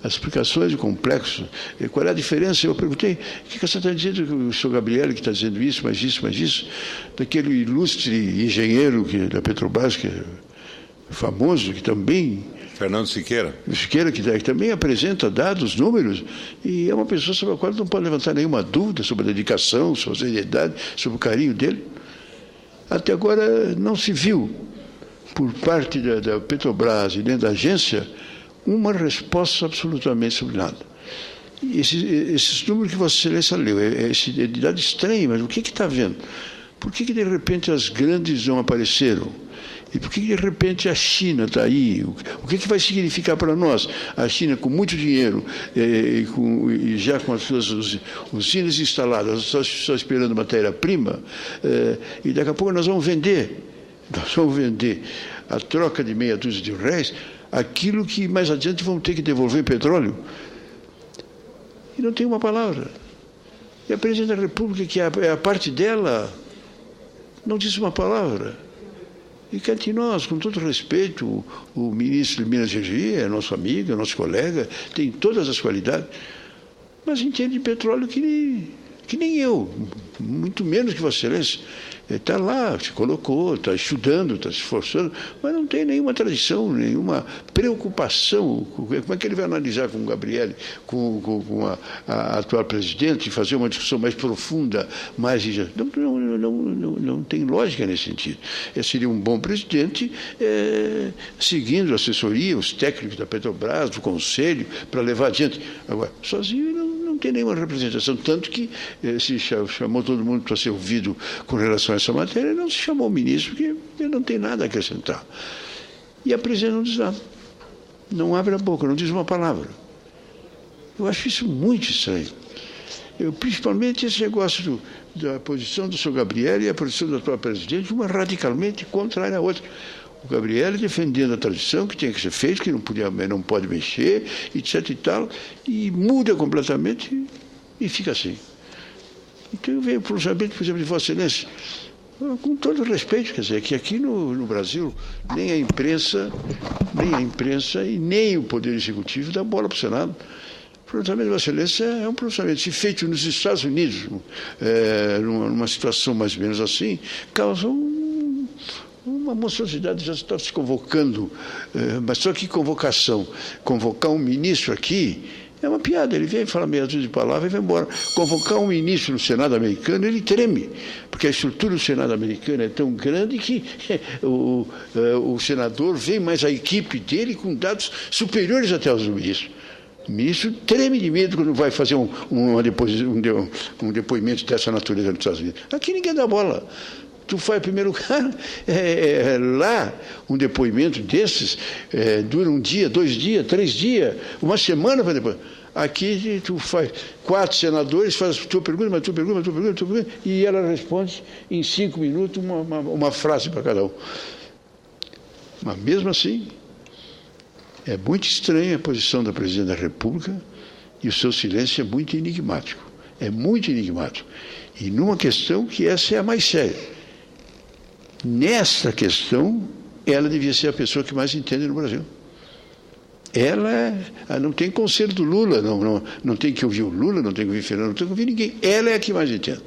Speaker 2: As explicações de complexo. Qual é a diferença? Eu perguntei, o que você está dizendo, o senhor Gabriel, que está dizendo isso, mais isso, daquele ilustre engenheiro da Petrobras, que é famoso, que também...
Speaker 1: Fernando Siqueira.
Speaker 2: Siqueira, que também apresenta dados, números, e é uma pessoa sobre a qual não pode levantar nenhuma dúvida sobre a dedicação, sobre a seriedade, sobre o carinho dele. Até agora não se viu, por parte da Petrobras e dentro da agência, uma resposta absolutamente sobre nada. Esses números que Vossa Excelência leu, é de dado estranho, mas o que está vendo? Por que de repente as grandes não apareceram? E por que de repente a China está aí? O que vai significar para nós? A China com muito dinheiro e já com as suas usinas instaladas, só esperando matéria-prima, e daqui a pouco nós vamos vender a troca de meia dúzia de réis, aquilo que mais adiante vão ter que devolver petróleo. E não tem uma palavra. E a presidente da República, que é a parte dela, não disse uma palavra. E cá entre nós, com todo respeito, o ministro de Minas e Energia é nosso amigo, é nosso colega, tem todas as qualidades, mas entende de petróleo que nem eu, muito menos que Vossa Excelência. Está lá, se colocou, está estudando, está se esforçando, mas não tem nenhuma tradição, nenhuma preocupação. Como é que ele vai analisar com o Gabriel, com a atual presidente, e fazer uma discussão mais profunda, mais... Não tem lógica nesse sentido. Seria um bom presidente, seguindo a assessoria, os técnicos da Petrobras, do Conselho, para levar adiante. Agora, sozinho não tem nenhuma representação, tanto que se chamou todo mundo para ser ouvido com relação a essa matéria, não se chamou o ministro, porque ele não tem nada a acrescentar. E a presidente não diz nada. Não abre a boca, não diz uma palavra. Eu acho isso muito estranho. Principalmente esse negócio da posição do senhor Gabriel e a posição da atual presidente, uma radicalmente contrária à outra. O Gabriel defendendo a tradição que tinha que ser feito, que não pode mexer, etc. e tal, e muda completamente e fica assim. Então eu venho pronunciamento, por exemplo, de Vossa Excelência, com todo respeito, quer dizer, que aqui no Brasil nem a imprensa e nem o Poder Executivo dá bola para o Senado. O pronunciamento de Vossa Excelência é um pronunciamento, se feito nos Estados Unidos, numa situação mais ou menos assim, causa uma monstruosidade. Já está se convocando, mas só que convocação, convocar um ministro aqui, é uma piada. Ele vem, fala meia dúzia de palavras e vai embora. Convocar um ministro no Senado americano, ele treme, porque a estrutura do Senado americano é tão grande que o senador vem mais a equipe dele com dados superiores até aos do ministro. O ministro treme de medo quando vai fazer um depoimento dessa natureza nos Estados Unidos. Aqui ninguém dá bola. Tu faz, em primeiro lugar, lá um depoimento desses dura 1 dia, 2 dias, 3 dias, uma semana para depois. Aqui tu faz 4 senadores, faz a tua pergunta, e ela responde em 5 minutos uma frase para cada um. Mas mesmo assim, é muito estranha a posição da presidente da República e o seu silêncio é muito enigmático. É muito enigmático. E numa questão que essa é a mais séria. Nessa questão, ela devia ser a pessoa que mais entende no Brasil. Ela não tem conselho do Lula, não tem que ouvir o Lula, não tem que ouvir o Fernando, não tem que ouvir ninguém. Ela é a que mais entende.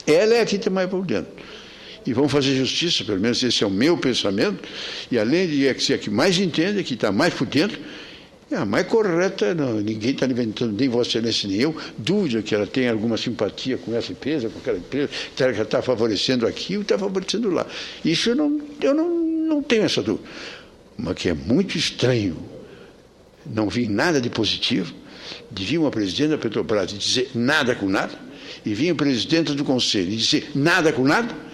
Speaker 2: Ela é a que está mais por dentro. E vamos fazer justiça, pelo menos esse é o meu pensamento, e além de ser a que mais entende, a que está mais por dentro, é a mais correta. Ninguém está inventando, nem Vossa Excelência nem eu, dúvida que ela tem alguma simpatia com essa empresa, com aquela empresa, que ela está favorecendo aqui ou está favorecendo lá. Isso eu não tenho essa dúvida. Mas que é muito estranho, não vi nada de positivo, de vir uma presidente da Petrobras e dizer nada com nada, e vir o presidente do Conselho e dizer nada com nada,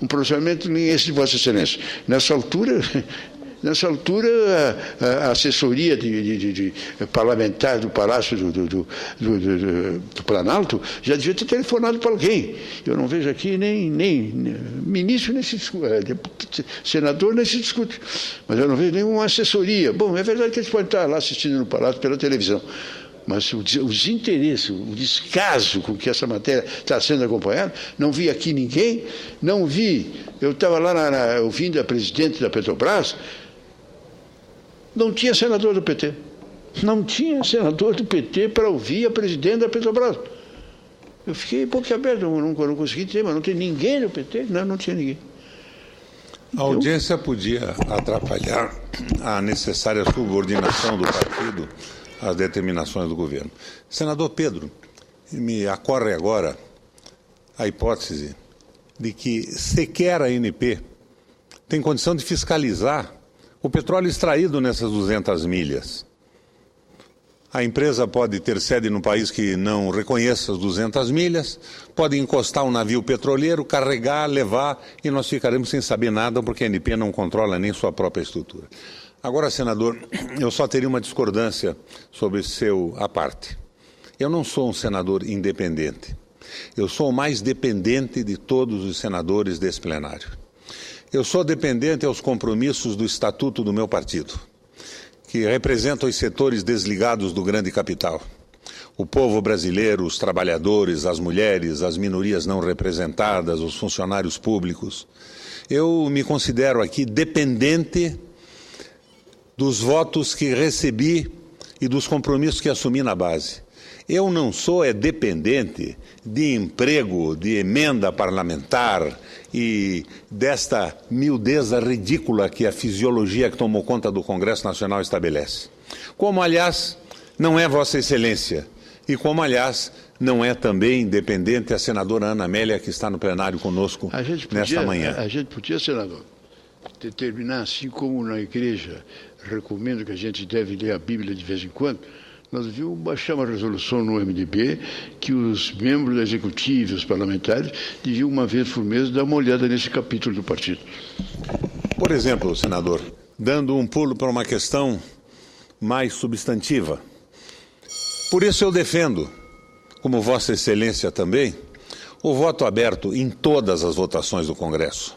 Speaker 2: um pronunciamento nem esse de Vossa Excelência. Nessa altura, a assessoria de parlamentar do Palácio do Planalto já devia ter telefonado para alguém. Eu não vejo aqui nem ministro, nem se discute, senador, nem se discute. Mas eu não vejo nenhuma assessoria. Bom, é verdade que eles podem estar lá assistindo no Palácio pela televisão. Mas os interesses, o descaso com que essa matéria está sendo acompanhada, não vi aqui ninguém, não vi. Eu estava lá ouvindo a presidente da Petrobras, não tinha senador do PT. Não tinha senador do PT para ouvir a presidente da Petrobras. Eu fiquei boquiaberto, não consegui ter, mas não tem ninguém no PT? Não tinha ninguém.
Speaker 1: A audiência podia atrapalhar a necessária subordinação do partido às determinações do governo. Senador Pedro, me ocorre agora a hipótese de que sequer a ANP tem condição de fiscalizar o petróleo extraído nessas 200 milhas. A empresa pode ter sede no país que não reconheça as 200 milhas, pode encostar um navio petroleiro, carregar, levar, e nós ficaremos sem saber nada porque a ANP não controla nem sua própria estrutura. Agora, senador, eu só teria uma discordância sobre seu à parte. Eu não sou um senador independente. Eu sou o mais dependente de todos os senadores desse plenário. Eu sou dependente aos compromissos do estatuto do meu partido, que representa os setores desligados do grande capital. o povo brasileiro, os trabalhadores, as mulheres, as minorias não representadas, os funcionários públicos. Eu me considero aqui dependente dos votos que recebi e dos compromissos que assumi na base. Eu não sou dependente de emprego, de emenda parlamentar e desta miudeza ridícula que a fisiologia que tomou conta do Congresso Nacional estabelece. Como, aliás, não é Vossa Excelência. E como, aliás, não é também dependente a senadora Ana Amélia, que está no plenário conosco nesta manhã.
Speaker 2: A gente podia, senador, determinar, assim como na igreja recomendo que a gente deve ler a Bíblia de vez em quando, nós devíamos baixar uma resolução no MDB que os membros da executiva e os parlamentares deviam, uma vez por mês, dar uma olhada nesse capítulo do partido.
Speaker 1: Por exemplo, senador, dando um pulo para uma questão mais substantiva. Por isso eu defendo, como Vossa Excelência também, o voto aberto em todas as votações do Congresso.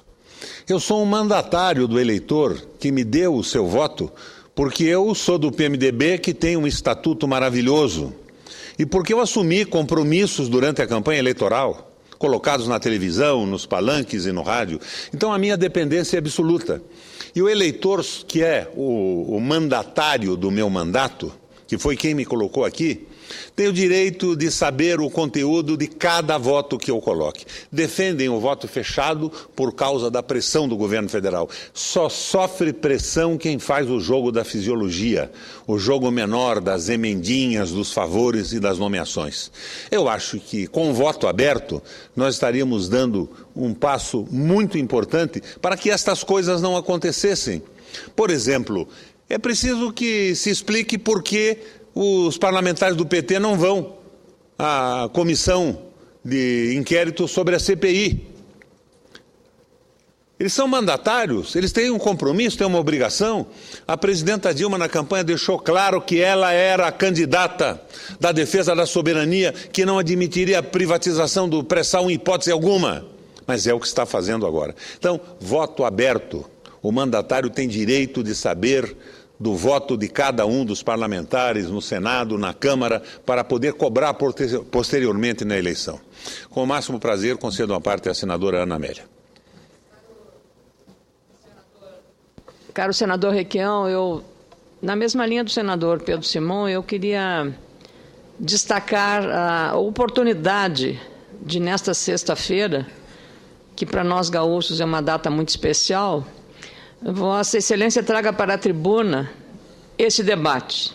Speaker 1: Eu sou um mandatário do eleitor que me deu o seu voto porque eu sou do PMDB, que tem um estatuto maravilhoso, e porque eu assumi compromissos durante a campanha eleitoral, colocados na televisão, nos palanques e no rádio. Então a minha dependência é absoluta. E o eleitor, que é o mandatário do meu mandato, que foi quem me colocou aqui, tem o direito de saber o conteúdo de cada voto que eu coloque. Defendem o voto fechado por causa da pressão do governo federal. Só sofre pressão quem faz o jogo da fisiologia, o jogo menor das emendinhas, dos favores e das nomeações. Eu acho que, com o voto aberto, nós estaríamos dando um passo muito importante para que estas coisas não acontecessem. Por exemplo, é preciso que se explique por que os parlamentares do PT não vão à comissão de inquérito sobre a CPI. Eles são mandatários, eles têm um compromisso, têm uma obrigação. A presidenta Dilma, na campanha, deixou claro que ela era a candidata da defesa da soberania, que não admitiria a privatização do pré-sal em hipótese alguma. Mas é o que está fazendo agora. Então, voto aberto. O mandatário tem direito de saber do voto de cada um dos parlamentares no Senado, na Câmara, para poder cobrar posteriormente na eleição. Com o máximo prazer, concedo uma parte à senadora Ana Amélia.
Speaker 3: Caro senador Requião, na mesma linha do senador Pedro Simão, eu queria destacar a oportunidade de, nesta sexta-feira, que para nós gaúchos é uma data muito especial, Vossa Excelência traga para a tribuna esse debate.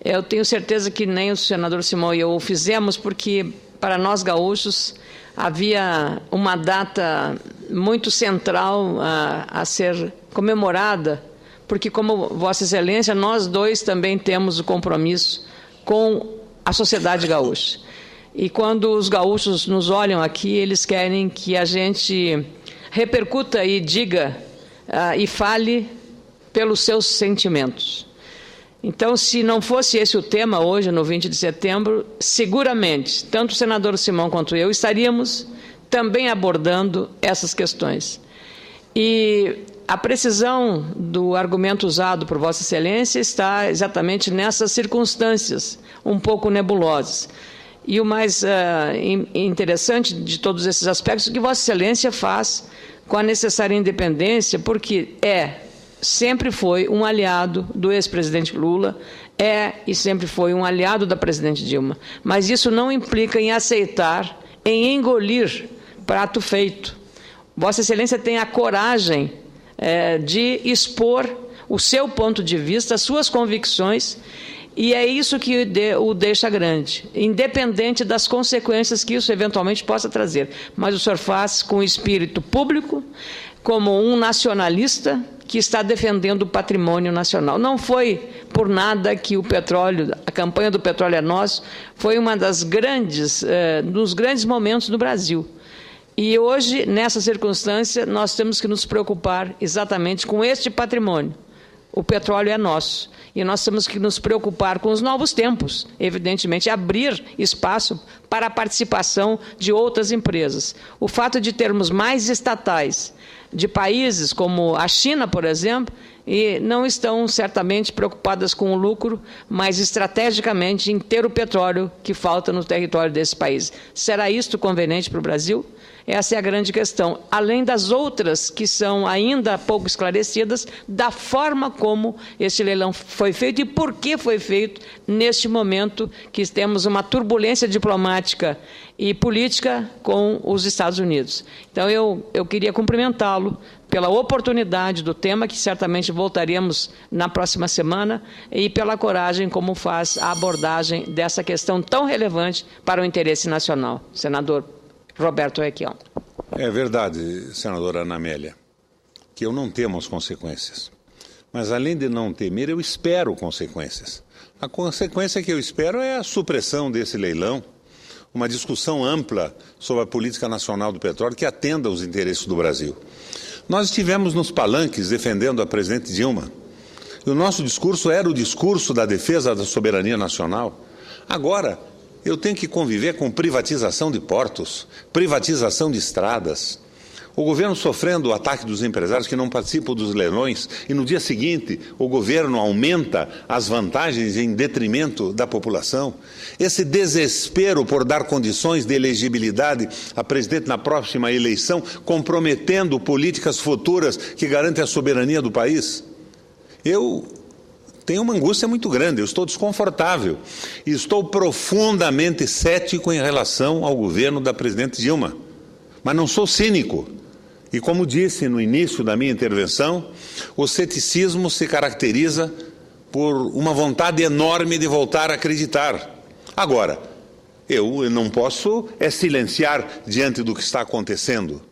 Speaker 3: Eu tenho certeza que nem o senador Simão e eu o fizemos, porque para nós gaúchos havia uma data muito central a ser comemorada, porque, como Vossa Excelência, nós dois também temos o compromisso com a sociedade gaúcha. E quando os gaúchos nos olham aqui, eles querem que a gente repercuta e diga e fale pelos seus sentimentos. Então, se não fosse esse o tema hoje, no 20 de setembro, seguramente, tanto o senador Simão quanto eu estaríamos também abordando essas questões. E a precisão do argumento usado por Vossa Excelência está exatamente nessas circunstâncias, um pouco nebulosas. E o mais interessante de todos esses aspectos é que Vossa Excelência faz com a necessária independência, porque sempre foi um aliado do ex-presidente Lula, e sempre foi um aliado da presidente Dilma. Mas isso não implica em aceitar, em engolir prato feito. Vossa Excelência tem a coragem de expor o seu ponto de vista, as suas convicções, e é isso que o deixa grande, independente das consequências que isso eventualmente possa trazer. Mas o senhor faz com espírito público, como um nacionalista que está defendendo o patrimônio nacional. Não foi por nada que o petróleo, a campanha do petróleo é nosso, foi uma dos grandes momentos do Brasil. E hoje, nessa circunstância, nós temos que nos preocupar exatamente com este patrimônio. O petróleo é nosso. E nós temos que nos preocupar com os novos tempos, evidentemente, abrir espaço para a participação de outras empresas. O fato de termos mais estatais de países como a China, por exemplo, e não estão certamente preocupadas com o lucro, mas estrategicamente em ter o petróleo que falta no território desse país. Será isto conveniente para o Brasil? Essa é a grande questão, além das outras que são ainda pouco esclarecidas, da forma como esse leilão foi feito e por que foi feito neste momento que temos uma turbulência diplomática e política com os Estados Unidos. Então, eu queria cumprimentá-lo pela oportunidade do tema, que certamente voltaremos na próxima semana, e pela coragem como faz a abordagem dessa questão tão relevante para o interesse nacional. Senador Roberto Requião.
Speaker 1: É verdade, senadora Ana Amélia, que eu não temo as consequências. Mas, além de não temer, eu espero consequências. A consequência que eu espero é a supressão desse leilão, uma discussão ampla sobre a política nacional do petróleo que atenda aos interesses do Brasil. Nós estivemos nos palanques defendendo a presidente Dilma. E o nosso discurso era o discurso da defesa da soberania nacional. Agora, eu tenho que conviver com privatização de portos, privatização de estradas, o governo sofrendo o ataque dos empresários que não participam dos leilões e no dia seguinte o governo aumenta as vantagens em detrimento da população. Esse desespero por dar condições de elegibilidade a presidente na próxima eleição, comprometendo políticas futuras que garantem a soberania do país. Eu tenho uma angústia muito grande, eu estou desconfortável e estou profundamente cético em relação ao governo da presidente Dilma. Mas não sou cínico. E como disse no início da minha intervenção, o ceticismo se caracteriza por uma vontade enorme de voltar a acreditar. Agora, eu não posso silenciar diante do que está acontecendo.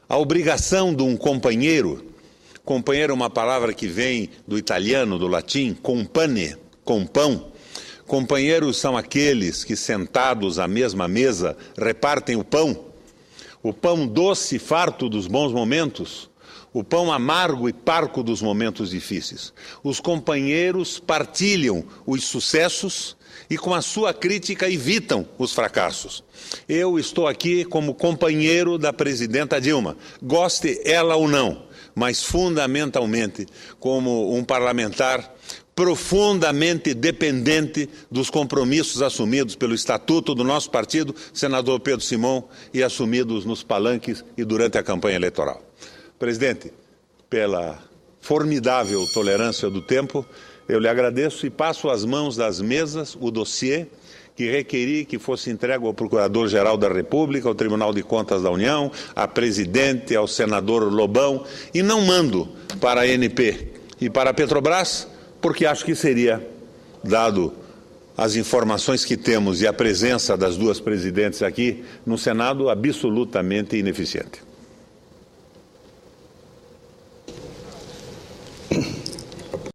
Speaker 1: A obrigação de um companheiro é uma palavra que vem do italiano, do latim, compane, com pão. Companheiros são aqueles que, sentados à mesma mesa, repartem o pão doce e farto dos bons momentos, o pão amargo e parco dos momentos difíceis. Os companheiros partilham os sucessos e, com a sua crítica, evitam os fracassos. Eu estou aqui como companheiro da presidenta Dilma, goste ela ou não, mas fundamentalmente como um parlamentar profundamente dependente dos compromissos assumidos pelo Estatuto do nosso partido, senador Pedro Simão, e assumidos nos palanques e durante a campanha eleitoral. Presidente, pela formidável tolerância do tempo, eu lhe agradeço e passo às mãos das mesas o dossiê que requeri que fosse entregue ao Procurador-Geral da República, ao Tribunal de Contas da União, à Presidente, ao senador Lobão, e não mando para a ANP e para a Petrobras, porque acho que seria, dado as informações que temos e a presença das duas presidentes aqui no Senado, absolutamente ineficiente.